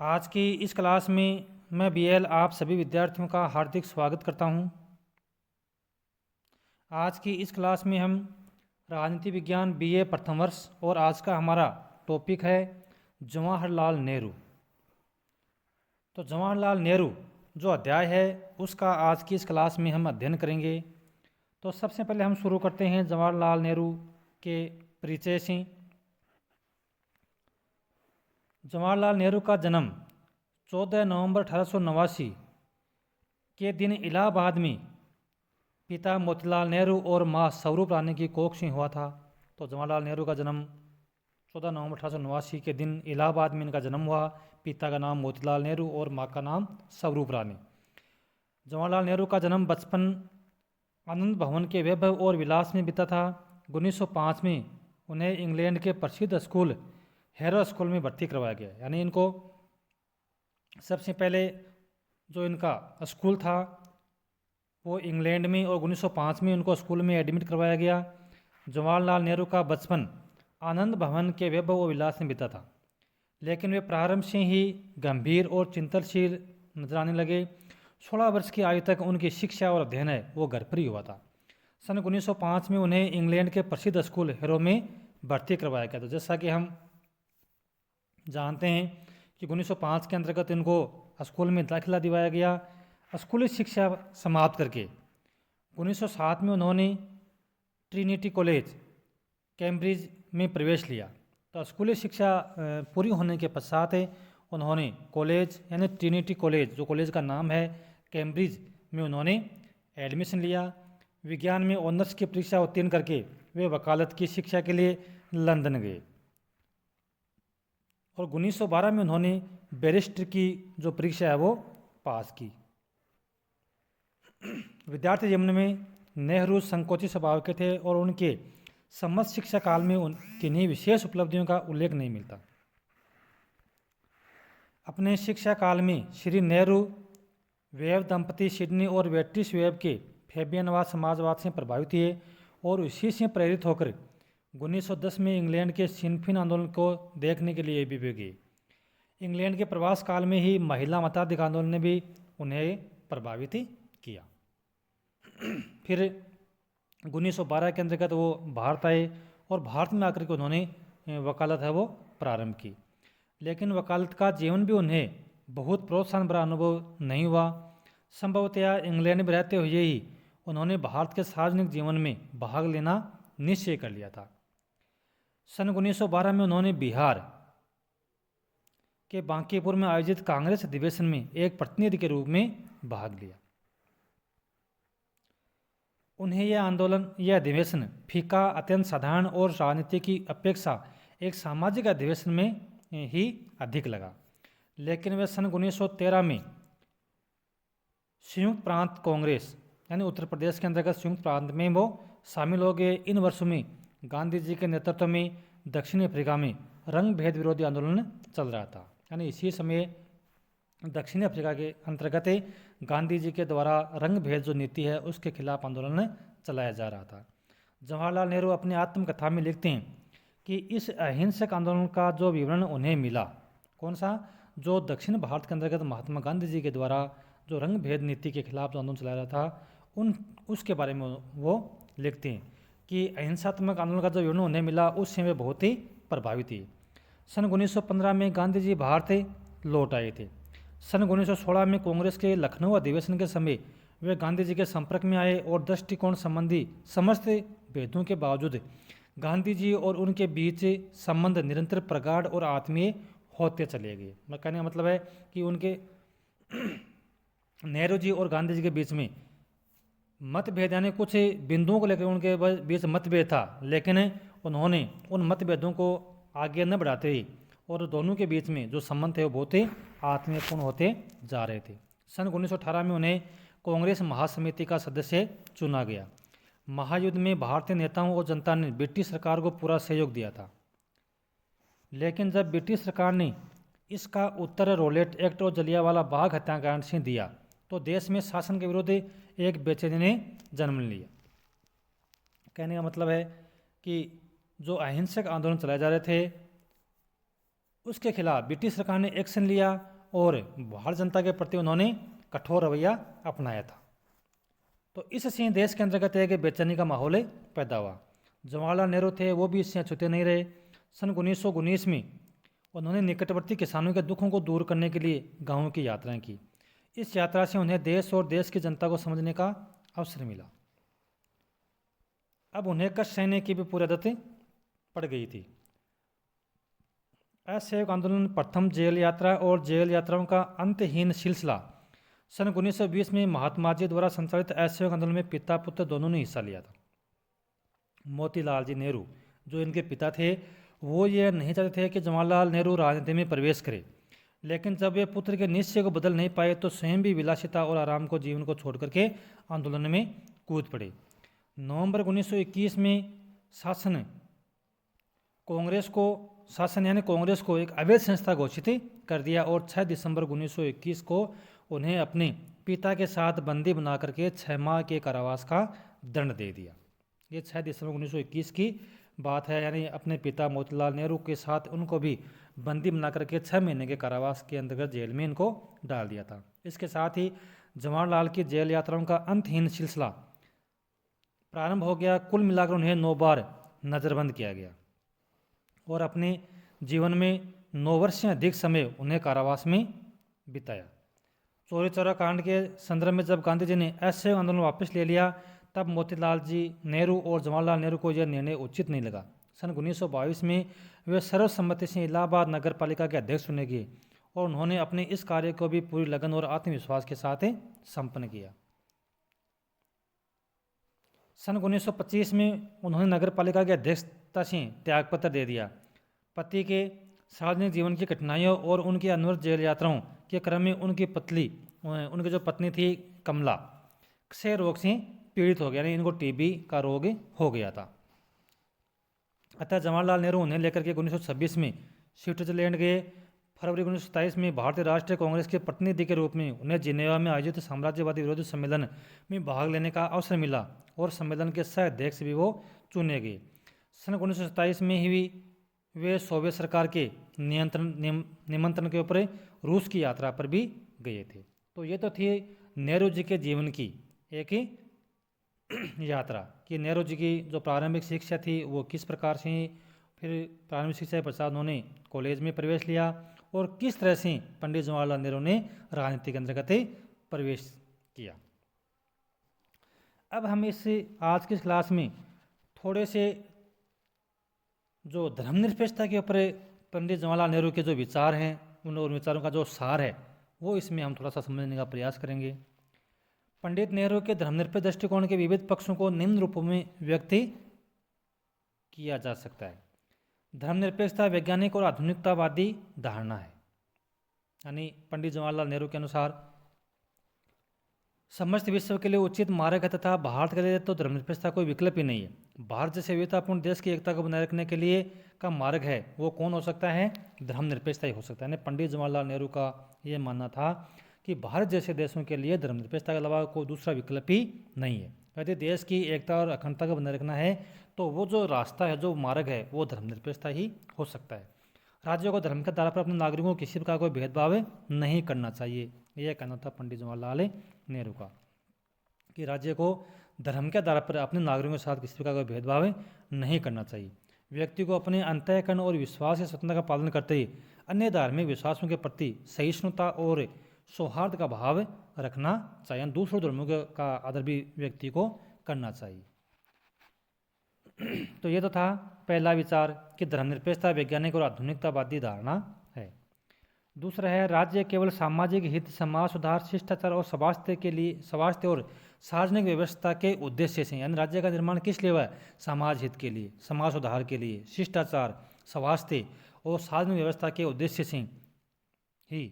आज की इस क्लास में मैं बीएल आप सभी विद्यार्थियों का हार्दिक स्वागत करता हूं। आज की इस क्लास में हम राजनीति विज्ञान बीए प्रथम वर्ष और आज का हमारा टॉपिक है जवाहरलाल नेहरू। तो जवाहरलाल नेहरू जो अध्याय है उसका आज की इस क्लास में हम अध्ययन करेंगे। तो सबसे पहले हम शुरू करते हैं जवाहरलाल नेहरू के परिचय से। जवाहरलाल नेहरू का जन्म 14 नवंबर 1889 के दिन इलाहाबाद में पिता मोतीलाल नेहरू और मां स्वरूप रानी की कोख से हुआ था। तो जवाहरलाल नेहरू का जन्म 14 नवंबर 1889 के दिन इलाहाबाद में इनका जन्म हुआ। पिता का नाम मोतीलाल नेहरू और मां का नाम स्वरूप रानी। जवाहरलाल नेहरू का जन्म बचपन आनंद भवन के वैभव और विलास में बीता था। 1905 में उन्हें इंग्लैंड के प्रसिद्ध स्कूल हैरो स्कूल में भर्ती करवाया गया। यानी इनको सबसे पहले जो इनका स्कूल था वो इंग्लैंड में, और 1905 में उनको स्कूल में एडमिट करवाया गया। जवाहरलाल नेहरू का बचपन आनंद भवन के वैभव और विलास में बीता था, लेकिन वे प्रारंभ से ही गंभीर और चिंतनशील नजर आने लगे। 16 वर्ष की आयु तक उनकी शिक्षा और अध्ययन है वो घर पर ही हुआ था। सन 1905 में उन्हें इंग्लैंड के प्रसिद्ध स्कूल हैरो में भर्ती करवाया गया। तो जैसा कि हम जानते हैं कि 1905 के अंतर्गत इनको स्कूल में दाखिला दिवाया गया। स्कूली शिक्षा समाप्त करके 1907 में उन्होंने ट्रिनिटी कॉलेज कैम्ब्रिज में प्रवेश लिया। तो स्कूली शिक्षा पूरी होने के पश्चात उन्होंने कॉलेज यानी ट्रिनिटी कॉलेज, जो कॉलेज का नाम है, कैम्ब्रिज में उन्होंने एडमिशन लिया। विज्ञान में ऑनर्स की परीक्षा उत्तीर्ण करके वे वकालत की शिक्षा के लिए लंदन गए, और 1912 में उन्होंने बैरिस्टर की जो परीक्षा है वो पास की। विद्यार्थी जीवन में नेहरू संकोची स्वभाव के थे और उनके समस्त शिक्षा काल में किन्हीं विशेष उपलब्धियों का उल्लेख नहीं मिलता। अपने शिक्षा काल में श्री नेहरू वेब दंपति सिडनी और बेट्रिस वेब के फेबियनवाद समाजवाद से प्रभावित हुए और इसी से प्रेरित होकर 1910 में इंग्लैंड के सिनफिन आंदोलन को देखने के लिए भी गए। इंग्लैंड के प्रवास काल में ही महिला मताधिकार आंदोलन ने भी उन्हें प्रभावित किया। फिर 1912 के अंतर्गत वो भारत आए और भारत में आकर के उन्होंने वकालत है वो प्रारंभ की। लेकिन वकालत का जीवन भी उन्हें बहुत प्रोत्साहन भरा अनुभव नहीं हुआ। संभवतया इंग्लैंड में रहते हुए ही उन्होंने भारत के सार्वजनिक जीवन में भाग लेना निश्चय कर लिया था। सन 1912 में उन्होंने बिहार के बांकीपुर में आयोजित कांग्रेस अधिवेशन में एक प्रतिनिधि के रूप में भाग लिया। उन्हें यह अधिवेशन फीका, अत्यंत साधारण और राजनीति की अपेक्षा एक सामाजिक अधिवेशन में ही अधिक लगा। लेकिन वे सन 1913 में संयुक्त प्रांत कांग्रेस यानी उत्तर प्रदेश के अंतर्गत संयुक्त प्रांत में वो शामिल हो गए। इन वर्षों में गांधी जी के नेतृत्व में दक्षिण अफ्रीका में रंग भेद विरोधी आंदोलन चल रहा था। यानी इसी समय दक्षिण अफ्रीका के अंतर्गत गांधी जी के द्वारा रंग भेद जो नीति है उसके खिलाफ आंदोलन चलाया जा रहा था। जवाहरलाल नेहरू अपनी आत्मकथा में लिखते हैं कि इस अहिंसक आंदोलन का जो विवरण उन्हें मिला, कौन सा, जो दक्षिण भारत के अंतर्गत महात्मा गांधी जी के द्वारा जो रंग भेद नीति के खिलाफ जो आंदोलन चलाया रहा था उसके बारे में वो लिखते हैं कि अहिंसात्मक आंदोलन का जो विवरण उन्हें मिला उससे वे बहुत ही प्रभावित हुए। सन 1915 में गांधी जी भारत लौट आए थे। सन 1916 में कांग्रेस के लखनऊ अधिवेशन के समय वे गांधी जी के संपर्क में आए और दृष्टिकोण संबंधी समस्त भेदों के बावजूद गांधी जी और उनके बीच संबंध निरंतर प्रगाढ़ और आत्मीय होते चले गए। मैं कहने का मतलब है कि उनके नेहरू जी और गांधी जी के बीच में मतभेद यानी कुछ बिंदुओं को लेकर उनके बीच मतभेद था, लेकिन उन्होंने उन मतभेदों को आगे न बढ़ाते हुए और दोनों के बीच में जो संबंध थे वो बहुत ही आत्मीयपूर्ण होते जा रहे थे। सन 1918 में उन्हें कांग्रेस महासमिति का सदस्य चुना गया। महायुद्ध में भारतीय नेताओं और जनता ने ब्रिटिश सरकार को पूरा सहयोग दिया था, लेकिन जब ब्रिटिश सरकार ने इसका उत्तर रोलेट एक्ट और जलियांवाला बाग हत्याकांड से दिया तो देश में शासन के विरुद्ध एक बेचैनी ने जन्म लिया। कहने का मतलब है कि जो अहिंसक आंदोलन चलाए जा रहे थे उसके खिलाफ ब्रिटिश सरकार ने एक्शन लिया और भारत जनता के प्रति उन्होंने कठोर रवैया अपनाया था। तो इससे देश के अंतर्गत एक बेचैनी का माहौल पैदा हुआ। जवाहरलाल नेहरू थे वो भी इससे छूते नहीं रहे। सन 1919 में उन्होंने निकटवर्ती किसानों के दुखों को दूर करने के लिए गाँवों की यात्राएं की। इस यात्रा से उन्हें देश और देश की जनता को समझने का अवसर मिला। अब उन्हें कष्ट सहने की भी पूरी आदत पड़ गई थी। असहयोग आंदोलन, प्रथम जेल यात्रा और जेल यात्राओं का अंतहीन सिलसिला। सन 1920 में महात्मा जी द्वारा संचालित असहयोग आंदोलन में पिता पुत्र दोनों ने हिस्सा लिया था। मोतीलाल जी नेहरू जो इनके पिता थे वो ये नहीं चाहते थे कि जवाहरलाल नेहरू राजनीति में प्रवेश करें, लेकिन जब वे पुत्र के निश्चय को बदल नहीं पाए तो स्वयं भी विलासिता और आराम को जीवन को छोड़ करके आंदोलन में कूद पड़े। नवंबर 1921 में शासन यानी कांग्रेस को एक अवैध संस्था घोषित कर दिया और 6 दिसंबर 1921 को उन्हें अपने पिता के साथ बंदी बना करके 6 माह के कारावास का दंड दे दिया। ये 6 दिसंबर 1921 की बात है, यानी अपने पिता मोतीलाल नेहरू के साथ उनको भी बंदी बना करके 6 महीने के कारावास के अंतर्गत जेल में इनको डाल दिया था। इसके साथ ही जवाहरलाल की जेल यात्राओं का अंतहीन सिलसिला प्रारंभ हो गया। कुल मिलाकर उन्हें 9 बार नज़रबंद किया गया और अपने जीवन में 9 वर्ष से अधिक समय उन्हें कारावास में बिताया। चौरी चौरा कांड के संदर्भ में जब गांधी जी ने असहयोग आंदोलन वापस ले लिया तब मोतीलाल जी नेहरू और जवाहरलाल नेहरू को यह निर्णय उचित नहीं लगा। सन 1922 में वे सर्वसम्मति से इलाहाबाद नगर पालिका के अध्यक्ष चुने गए और उन्होंने अपने इस कार्य को भी पूरी लगन और आत्मविश्वास के साथ संपन्न किया। सन 1925 में उन्होंने नगर पालिका की अध्यक्षता से त्यागपत्र दे दिया। पति के सार्वजनिक जीवन की कठिनाइयों और उनकी अनवरत जेल यात्राओं के क्रम में उनकी जो पत्नी थी कमला क्षय रोग से पीड़ित हो गया, यानी इनको टीबी का रोग हो गया था। अतः जवाहरलाल नेहरू उन्हें लेकर के 1926 में स्विट्जरलैंड गए। फरवरी 1927 में भारतीय राष्ट्रीय कांग्रेस के प्रतिनिधि के रूप में उन्हें जिनेवा में आयोजित साम्राज्यवादी विरोधी सम्मेलन में भाग लेने का अवसर मिला और सम्मेलन के सह अध्यक्ष भी वो चुने गए। सन 1927 में ही वे सोवियत सरकार के निमंत्रण के ऊपर रूस की यात्रा पर भी गए थे। तो ये तो थी नेहरू जी के जीवन की एक यात्रा कि नेहरू जी की जो प्रारंभिक शिक्षा थी वो किस प्रकार से, फिर प्रारंभिक शिक्षा के पश्चात उन्होंने कॉलेज में प्रवेश लिया और किस तरह से पंडित जवाहरलाल नेहरू ने राजनीति के अंतर्गत प्रवेश किया। अब हम इस आज की क्लास में थोड़े से जो धर्मनिरपेक्षता के ऊपर पंडित जवाहरलाल नेहरू के जो विचार हैं उन विचारों का जो सार है वो इसमें हम थोड़ा सा समझने का प्रयास करेंगे। पंडित नेहरू के धर्मनिरपेक्ष दृष्टिकोण के विविध पक्षों को निम्न रूपों में व्यक्त किया जा सकता है। धर्मनिरपेक्षता वैज्ञानिक और आधुनिकतावादी धारणा है, यानी पंडित जवाहरलाल नेहरू के अनुसार समस्त विश्व के लिए उचित मार्ग है तथा भारत के लिए तो धर्मनिरपेक्षता कोई विकल्प ही नहीं है। भारत जैसे विविधतापूर्ण देश की एकता को बनाए रखने के लिए का मार्ग है वो कौन हो सकता है? धर्मनिरपेक्षता ही हो सकता है। पंडित जवाहरलाल नेहरू का ये मानना था कि भारत जैसे देशों के लिए धर्मनिरपेक्षता के अलावा कोई दूसरा विकल्प ही नहीं है। यदि देश की एकता और अखंडता को बनाए रखना है तो वो जो रास्ता है, जो मार्ग है, वो धर्मनिरपेक्षता ही हो सकता है। राज्यों को धर्म के आधार पर अपने नागरिकों को किसी प्रकार कोई भेदभाव नहीं करना चाहिए, यह कहना था पंडित जवाहरलाल नेहरू का कि राज्य को धर्म के आधार पर अपने नागरिकों के साथ किसी प्रकार का भेदभाव नहीं करना चाहिए। व्यक्ति को अपने अंतःकरण और विश्वास की स्वतंत्रता का पालन करते ही अन्य धार्मिक विश्वासों के प्रति सहिष्णुता और सौहार्द का भाव रखना चाहिए। दूसरों धर्मों का आदर भी व्यक्ति को करना चाहिए। तो ये तो था पहला विचार कि धर्मनिरपेक्षता वैज्ञानिक और आधुनिकतावादी धारणा है। दूसरा है राज्य केवल सामाजिक हित, समाज सुधार, शिष्टाचार और स्वास्थ्य और सार्वजनिक व्यवस्था के उद्देश्य से, यानी राज्य का निर्माण किस लिए हुआ है? समाज हित के लिए, समाज सुधार के लिए, शिष्टाचार, स्वास्थ्य और सार्वजनिक व्यवस्था के उद्देश्य से ही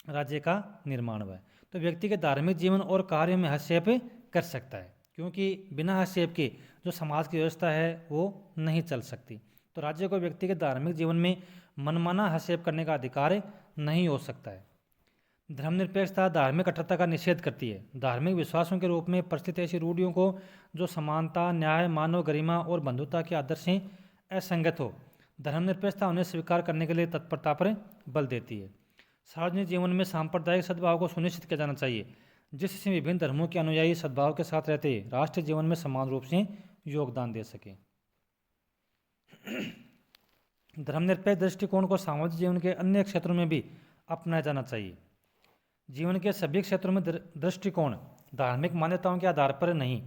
राज्य का निर्माण हुआ है। तो व्यक्ति के धार्मिक जीवन और कार्यों में हस्तक्षेप कर सकता है, क्योंकि बिना हस्तक्षेप के जो समाज की व्यवस्था है वो नहीं चल सकती। तो राज्य को व्यक्ति के धार्मिक जीवन में मनमाना हस्तक्षेप करने का अधिकार नहीं हो सकता है। धर्मनिरपेक्षता धार्मिक कट्टरता का निषेध करती है। धार्मिक विश्वासों के रूप में प्रचलित ऐसी रूढ़ियों को जो समानता, न्याय, मानव गरिमा और बंधुता के आदर्श से असंगत हो धर्मनिरपेक्षता उन्हें स्वीकार करने के लिए तत्परता पर बल देती है। सार्वजनिक जीवन में सांप्रदायिक सद्भाव को सुनिश्चित किया जाना चाहिए, जिससे विभिन्न धर्मों के अनुयायी सद्भाव के साथ रहते हुए राष्ट्रीय जीवन में समान रूप से योगदान दे सकें। धर्मनिरपेक्ष दृष्टिकोण को सामाजिक जीवन के अन्य क्षेत्रों में भी अपनाया जाना चाहिए। जीवन के सभी क्षेत्रों में दृष्टिकोण धार्मिक मान्यताओं के आधार पर नहीं,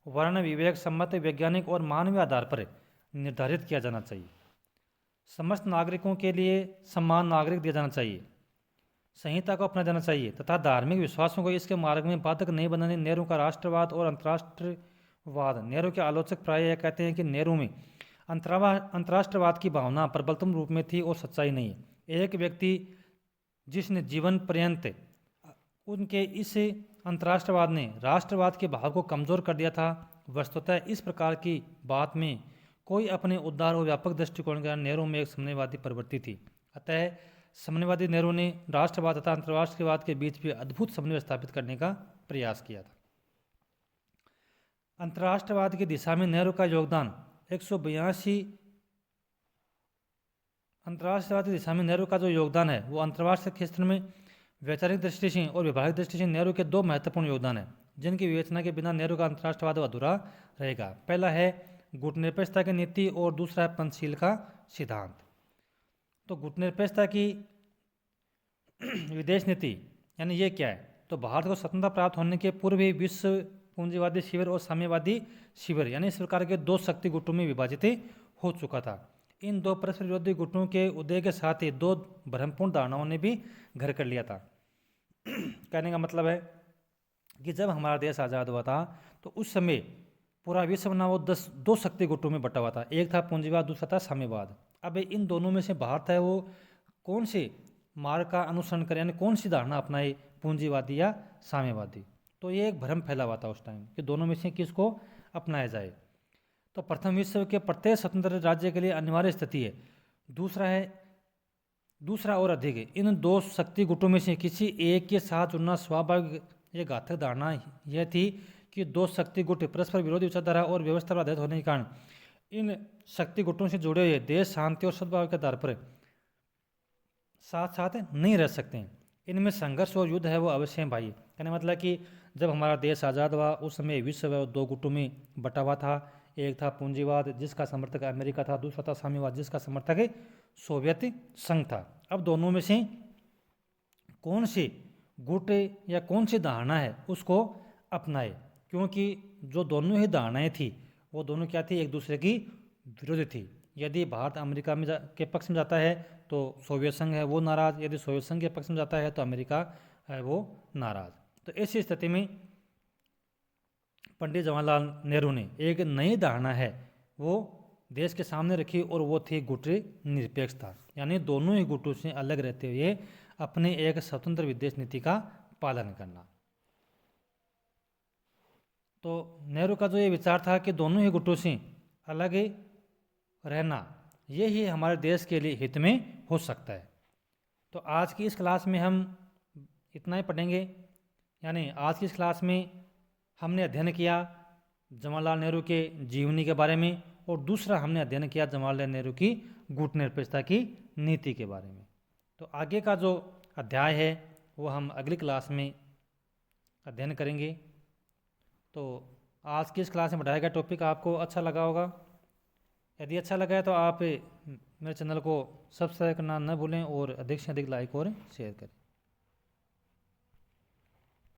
वर्ण विवेक सम्मत वैज्ञानिक और मानवीय आधार पर निर्धारित किया जाना चाहिए। समस्त नागरिकों के लिए समान नागरिक दिया जाना चाहिए, संहिता को अपनाया जाना चाहिए तथा धार्मिक विश्वासों को इसके मार्ग में बाधक नहीं बनाने। नेहरू का राष्ट्रवाद और अंतर्राष्ट्रवाद। नेहरू के आलोचक प्राय यह कहते हैं कि नेहरू में अंतर्राष्ट्रवाद की भावना प्रबलतम रूप में थी और सच्चाई नहीं है। एक व्यक्ति जिसने जीवन पर्यंत उनके इस अंतर्राष्ट्रवाद ने राष्ट्रवाद के भाव को कमजोर कर दिया था। वस्तुतः इस प्रकार की बात में कोई अपने उदार और व्यापक दृष्टिकोण के कारण नेहरू में एक साम्यवादी प्रवृत्ति थी। अतः साम्यवादी नेहरू ने राष्ट्रवाद तथा अंतर्राष्ट्रवाद के बीच भी अद्भुत समन्वय स्थापित करने का प्रयास किया था। अंतर्राष्ट्रवाद की दिशा में नेहरू का योगदान 182। अंतर्राष्ट्रवाद की दिशा में नेहरू का जो योगदान है वो अंतर्राष्ट्रीय क्षेत्र में वैचारिक दृष्टि से और व्यवहारिक दृष्टि से नेहरू के दो महत्वपूर्ण योगदान हैं, जिनकी विवेचना के बिना नेहरू का अंतर्राष्ट्रवाद अधूरा रहेगा। पहला है गुटनिरपेक्षता की नीति और दूसरा है पंचशील का सिद्धांत। तो गुटनिरपेक्षता की विदेश नीति यानी ये क्या है? तो भारत को स्वतंत्रता प्राप्त होने के पूर्व ही विश्व पूंजीवादी शिविर और साम्यवादी शिविर यानी इस प्रकार के दो शक्ति गुटों में विभाजित हो चुका था। इन दो परस्पर विरोधी गुटों के उदय के साथ ही दो भ्रमपूर्ण धारणाओं ने भी घर कर लिया था। कहने का मतलब है कि जब हमारा देश आज़ाद हुआ था तो उस समय पूरा विश्व ना वो दो शक्ति गुटों में बटा हुआ था। एक था पूंजीवाद, दूसरा था साम्यवाद। अब इन दोनों में से भारत है वो कौन से मार्ग का अनुसरण करे, यानी कौन सी धारणा अपनाए, पूंजीवादी या साम्यवादी। तो ये एक भ्रम फैला हुआ था उस टाइम कि दोनों में से किसको अपनाया जाए। तो प्रथम विश्व के प्रत्येक स्वतंत्र राज्य के लिए अनिवार्य स्थिति है। दूसरा और अधिक है, इन दो शक्ति गुटों में से किसी एक के साथ जुड़ना स्वाभाविक। ये घातक धारणा यह थी कि दो शक्ति गुट परस्पर विरोधी विचारधारा और व्यवस्था पर आधारित होने के कारण इन शक्ति गुटों से जुड़े हुए देश शांति और सद्भाव के आधार पर साथ साथ नहीं रह सकते। इनमें संघर्ष और युद्ध है वो अवश्य है भाई। कहने मतलब कि जब हमारा देश आज़ाद हुआ उस समय विश्व है दो गुटों में बटा हुआ था। एक था पूंजीवाद जिसका समर्थक अमेरिका था, दूसरा था साम्यवाद जिसका समर्थक सोवियत संघ था। अब दोनों में से कौन सी गुट या कौन सी धारणा है उसको अपनाए, क्योंकि जो दोनों ही धारणाएं थी वो दोनों क्या थी, एक दूसरे की विरोधी थी। यदि भारत अमेरिका में के पक्ष में जाता है तो सोवियत संघ है वो नाराज़, यदि सोवियत संघ के पक्ष में जाता है तो अमेरिका है वो नाराज़। तो ऐसी स्थिति में पंडित जवाहरलाल नेहरू ने एक नई धारणा है वो देश के सामने रखी और वो थी गुट निरपेक्षता, यानी दोनों ही गुटों से अलग रहते हुए अपने एक स्वतंत्र विदेश नीति का पालन करना। तो नेहरू का जो ये विचार था कि दोनों ही गुटों से अलग रहना यही हमारे देश के लिए हित में हो सकता है। तो आज की इस क्लास में हम इतना ही पढ़ेंगे, यानी आज की इस क्लास में हमने अध्ययन किया जवाहरलाल नेहरू के जीवनी के बारे में और दूसरा हमने अध्ययन किया जवाहरलाल नेहरू की गुट निरपेक्षता की नीति के बारे में। तो आगे का जो अध्याय है वो हम अगली क्लास में अध्ययन करेंगे। तो आज की इस क्लास में पढ़ाया गया टॉपिक आपको अच्छा लगा होगा। यदि अच्छा लगा है तो आप मेरे चैनल को सब्सक्राइब करना न भूलें और अधिक से अधिक लाइक और शेयर करें।